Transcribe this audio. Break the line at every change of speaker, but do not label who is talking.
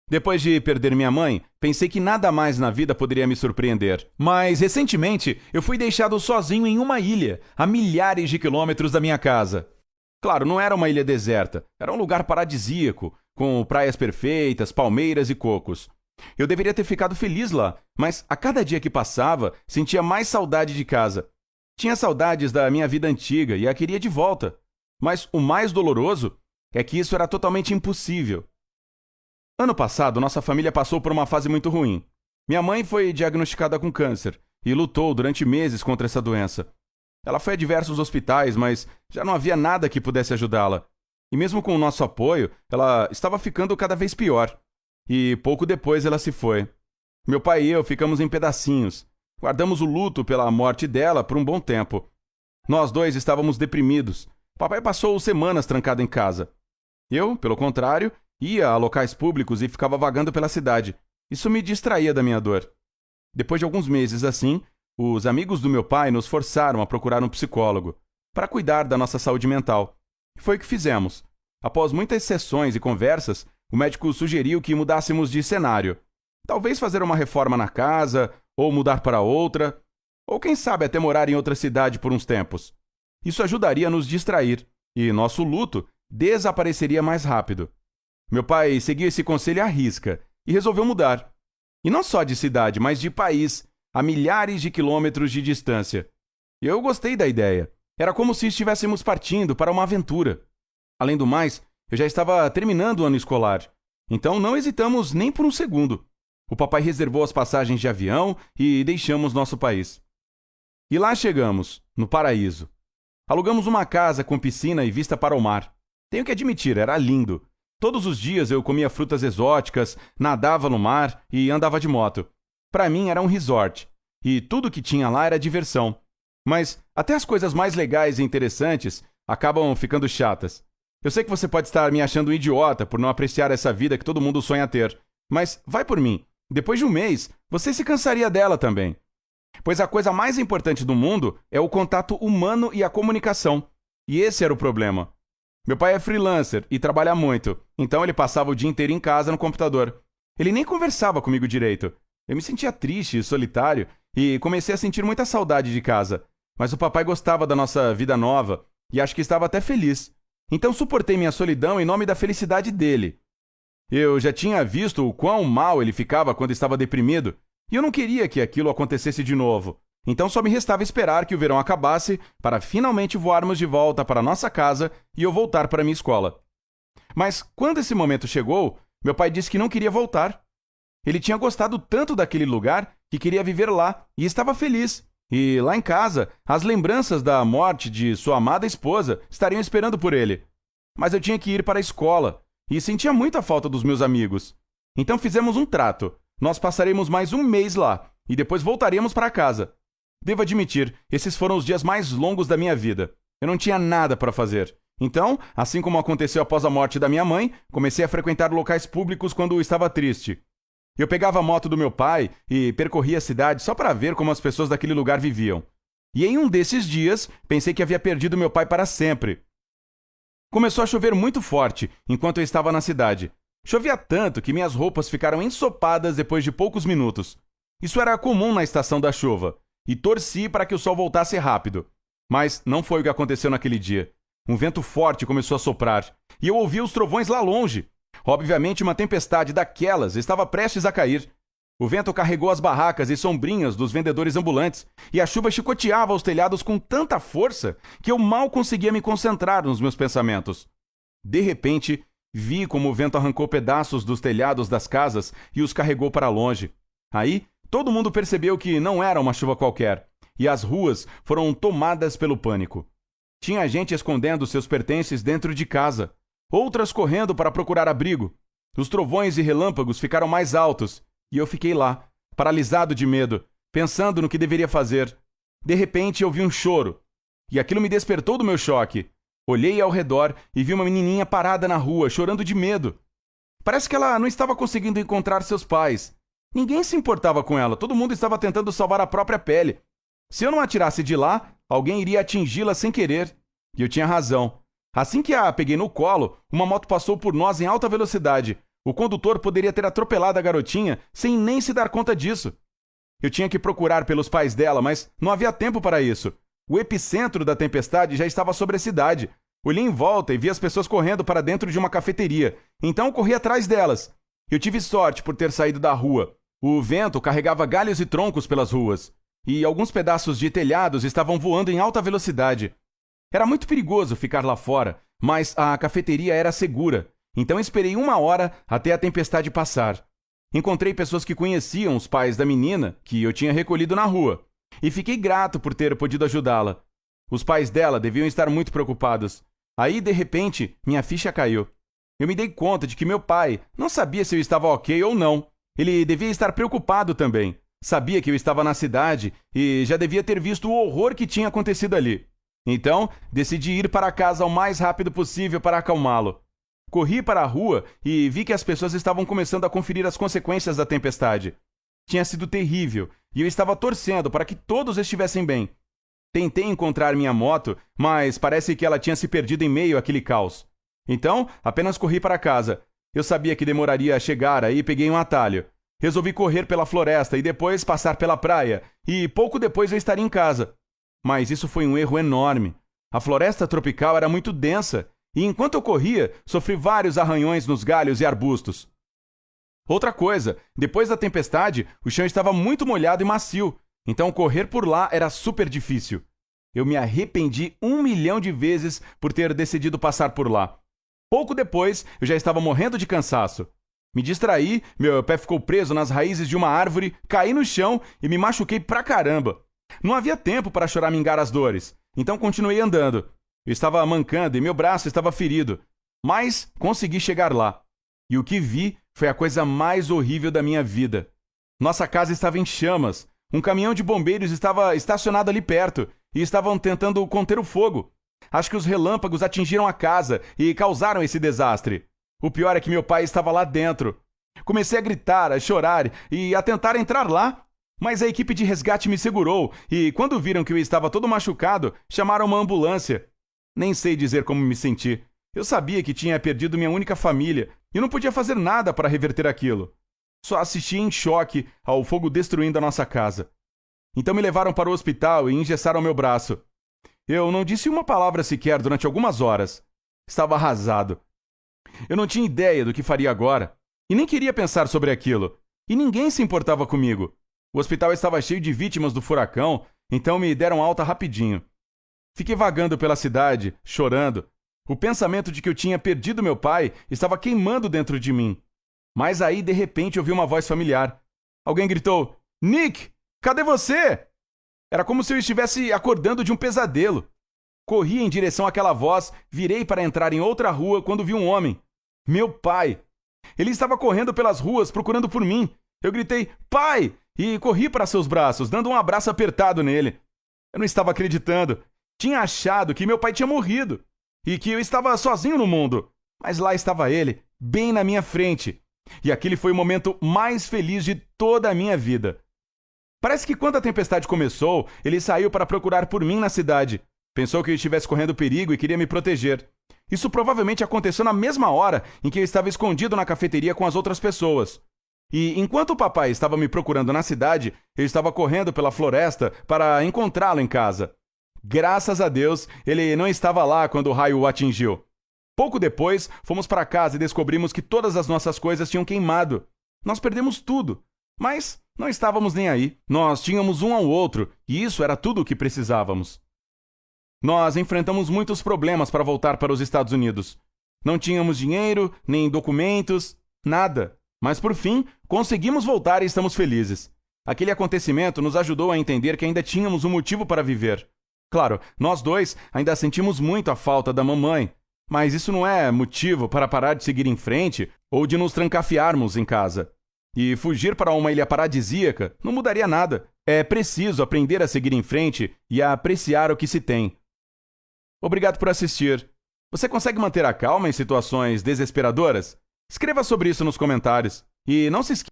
Depois de perder minha mãe, pensei que nada mais na vida poderia me surpreender. Mas, recentemente, eu fui deixado sozinho em uma ilha, a milhares de quilômetros da minha casa. Claro, não era uma ilha deserta, era um lugar paradisíaco, com praias perfeitas, palmeiras e cocos. Eu deveria ter ficado feliz lá, mas a cada dia que passava, sentia mais saudade de casa. Tinha saudades da minha vida antiga e a queria de volta. Mas o mais doloroso é que isso era totalmente impossível. Ano passado, nossa família passou por uma fase muito ruim. Minha mãe foi diagnosticada com câncer e lutou durante meses contra essa doença. Ela foi a diversos hospitais, mas já não havia nada que pudesse ajudá-la. E mesmo com o nosso apoio, ela estava ficando cada vez pior. E pouco depois ela se foi. Meu pai e eu ficamos em pedacinhos. Guardamos o luto pela morte dela por um bom tempo. Nós dois estávamos deprimidos. Papai passou semanas trancado em casa. Eu, pelo contrário, ia a locais públicos e ficava vagando pela cidade. Isso me distraía da minha dor. Depois de alguns meses assim, os amigos do meu pai nos forçaram a procurar um psicólogo para cuidar da nossa saúde mental. E foi o que fizemos. Após muitas sessões e conversas, o médico sugeriu que mudássemos de cenário. Talvez fazer uma reforma na casa, ou mudar para outra, ou quem sabe até morar em outra cidade por uns tempos. Isso ajudaria a nos distrair, e nosso luto desapareceria mais rápido. Meu pai seguiu esse conselho à risca e resolveu mudar. E não só de cidade, mas de país, a milhares de quilômetros de distância. E eu gostei da ideia. Era como se estivéssemos partindo para uma aventura. Além do mais, eu já estava terminando o ano escolar. Então não hesitamos nem por um segundo. O papai reservou as passagens de avião e deixamos nosso país. E lá chegamos, no paraíso. Alugamos uma casa com piscina e vista para o mar. Tenho que admitir, era lindo. Todos os dias eu comia frutas exóticas, nadava no mar e andava de moto. Para mim era um resort. E tudo que tinha lá era diversão. Mas até as coisas mais legais e interessantes acabam ficando chatas. Eu sei que você pode estar me achando um idiota por não apreciar essa vida que todo mundo sonha ter. Mas vai por mim. Depois de um mês, você se cansaria dela também. Pois a coisa mais importante do mundo é o contato humano e a comunicação. E esse era o problema. Meu pai é freelancer e trabalha muito, então ele passava o dia inteiro em casa no computador. Ele nem conversava comigo direito. Eu me sentia triste e solitário e comecei a sentir muita saudade de casa. Mas o papai gostava da nossa vida nova e acho que estava até feliz. Então suportei minha solidão em nome da felicidade dele. Eu já tinha visto o quão mal ele ficava quando estava deprimido e eu não queria que aquilo acontecesse de novo. Então só me restava esperar que o verão acabasse para finalmente voarmos de volta para nossa casa e eu voltar para minha escola. Mas quando esse momento chegou, meu pai disse que não queria voltar. Ele tinha gostado tanto daquele lugar que queria viver lá e estava feliz. E lá em casa, as lembranças da morte de sua amada esposa estariam esperando por ele. Mas eu tinha que ir para a escola e sentia muita falta dos meus amigos. Então fizemos um trato. Nós passaremos mais um mês lá e depois voltaremos para casa. Devo admitir, esses foram os dias mais longos da minha vida. Eu não tinha nada para fazer. Então, assim como aconteceu após a morte da minha mãe, comecei a frequentar locais públicos quando estava triste. Eu pegava a moto do meu pai e percorria a cidade só para ver como as pessoas daquele lugar viviam. E em um desses dias, pensei que havia perdido meu pai para sempre. Começou a chover muito forte enquanto eu estava na cidade. Chovia tanto que minhas roupas ficaram ensopadas depois de poucos minutos. Isso era comum na estação da chuva. E torci para que o sol voltasse rápido. Mas não foi o que aconteceu naquele dia. Um vento forte começou a soprar, e eu ouvi os trovões lá longe. Obviamente uma tempestade daquelas estava prestes a cair. O vento carregou as barracas e sombrinhas dos vendedores ambulantes, e a chuva chicoteava os telhados com tanta força que eu mal conseguia me concentrar nos meus pensamentos. De repente, vi como o vento arrancou pedaços dos telhados das casas e os carregou para longe. Aí, todo mundo percebeu que não era uma chuva qualquer, e as ruas foram tomadas pelo pânico. Tinha gente escondendo seus pertences dentro de casa, outras correndo para procurar abrigo. Os trovões e relâmpagos ficaram mais altos, e eu fiquei lá, paralisado de medo, pensando no que deveria fazer. De repente eu vi um choro, e aquilo me despertou do meu choque. Olhei ao redor e vi uma menininha parada na rua, chorando de medo. Parece que ela não estava conseguindo encontrar seus pais. Ninguém se importava com ela, todo mundo estava tentando salvar a própria pele. Se eu não atirasse de lá, alguém iria atingi-la sem querer. E eu tinha razão. Assim que a peguei no colo, uma moto passou por nós em alta velocidade. O condutor poderia ter atropelado a garotinha sem nem se dar conta disso. Eu tinha que procurar pelos pais dela, mas não havia tempo para isso. O epicentro da tempestade já estava sobre a cidade. Olhei em volta e vi as pessoas correndo para dentro de uma cafeteria. Então corri atrás delas. Eu tive sorte por ter saído da rua. O vento carregava galhos e troncos pelas ruas. E alguns pedaços de telhados estavam voando em alta velocidade. Era muito perigoso ficar lá fora, mas a cafeteria era segura. Então esperei 1 hora até a tempestade passar. Encontrei pessoas que conheciam os pais da menina que eu tinha recolhido na rua. E fiquei grato por ter podido ajudá-la. Os pais dela deviam estar muito preocupados. Aí, de repente, minha ficha caiu. Eu me dei conta de que meu pai não sabia se eu estava ok ou não. Ele devia estar preocupado também. Sabia que eu estava na cidade e já devia ter visto o horror que tinha acontecido ali. Então, decidi ir para casa o mais rápido possível para acalmá-lo. Corri para a rua e vi que as pessoas estavam começando a conferir as consequências da tempestade. Tinha sido terrível e eu estava torcendo para que todos estivessem bem. Tentei encontrar minha moto, mas parece que ela tinha se perdido em meio àquele caos. Então, apenas corri para casa. Eu sabia que demoraria a chegar, aí peguei um atalho. Resolvi correr pela floresta e depois passar pela praia, e pouco depois eu estaria em casa. Mas isso foi um erro enorme. A floresta tropical era muito densa, e enquanto eu corria, sofri vários arranhões nos galhos e arbustos. Outra coisa, depois da tempestade, o chão estava muito molhado e macio, então correr por lá era super difícil. Eu me arrependi 1 milhão de vezes por ter decidido passar por lá. Pouco depois, eu já estava morrendo de cansaço. Me distraí, meu pé ficou preso nas raízes de uma árvore, caí no chão e me machuquei pra caramba. Não havia tempo para choramingar as dores, então continuei andando. Eu estava mancando e meu braço estava ferido, mas consegui chegar lá. E o que vi foi a coisa mais horrível da minha vida. Nossa casa estava em chamas. Um caminhão de bombeiros estava estacionado ali perto e estavam tentando conter o fogo. Acho que os relâmpagos atingiram a casa e causaram esse desastre. O pior é que meu pai estava lá dentro. Comecei a gritar, a chorar e a tentar entrar lá, mas a equipe de resgate me segurou e, quando viram que eu estava todo machucado, chamaram uma ambulância. Nem sei dizer como me senti. Eu sabia que tinha perdido minha única família e não podia fazer nada para reverter aquilo. Só assisti em choque ao fogo destruindo a nossa casa. Então me levaram para o hospital e engessaram meu braço. Eu não disse uma palavra sequer durante algumas horas. Estava arrasado. Eu não tinha ideia do que faria agora. E nem queria pensar sobre aquilo. E ninguém se importava comigo. O hospital estava cheio de vítimas do furacão, então me deram alta rapidinho. Fiquei vagando pela cidade, chorando. O pensamento de que eu tinha perdido meu pai estava queimando dentro de mim. Mas aí, de repente, ouvi uma voz familiar. Alguém gritou: "Nick, cadê você?" Era como se eu estivesse acordando de um pesadelo. Corri em direção àquela voz, virei para entrar em outra rua quando vi um homem. Meu pai! Ele estava correndo pelas ruas procurando por mim. Eu gritei: "Pai!" e corri para seus braços, dando um abraço apertado nele. Eu não estava acreditando. Tinha achado que meu pai tinha morrido e que eu estava sozinho no mundo. Mas lá estava ele, bem na minha frente. E aquele foi o momento mais feliz de toda a minha vida. Parece que quando a tempestade começou, ele saiu para procurar por mim na cidade. Pensou que eu estivesse correndo perigo e queria me proteger. Isso provavelmente aconteceu na mesma hora em que eu estava escondido na cafeteria com as outras pessoas. E enquanto o papai estava me procurando na cidade, eu estava correndo pela floresta para encontrá-lo em casa. Graças a Deus, ele não estava lá quando o raio o atingiu. Pouco depois, fomos para casa e descobrimos que todas as nossas coisas tinham queimado. Nós perdemos tudo, mas não estávamos nem aí. Nós tínhamos um ao outro e isso era tudo o que precisávamos. Nós enfrentamos muitos problemas para voltar para os Estados Unidos. Não tínhamos dinheiro, nem documentos, nada. Mas por fim, conseguimos voltar e estamos felizes. Aquele acontecimento nos ajudou a entender que ainda tínhamos um motivo para viver. Claro, nós dois ainda sentimos muito a falta da mamãe, mas isso não é motivo para parar de seguir em frente ou de nos trancafiarmos em casa. E fugir para uma ilha paradisíaca não mudaria nada. É preciso aprender a seguir em frente e a apreciar o que se tem. Obrigado por assistir. Você consegue manter a calma em situações desesperadoras? Escreva sobre isso nos comentários. E não se esqueça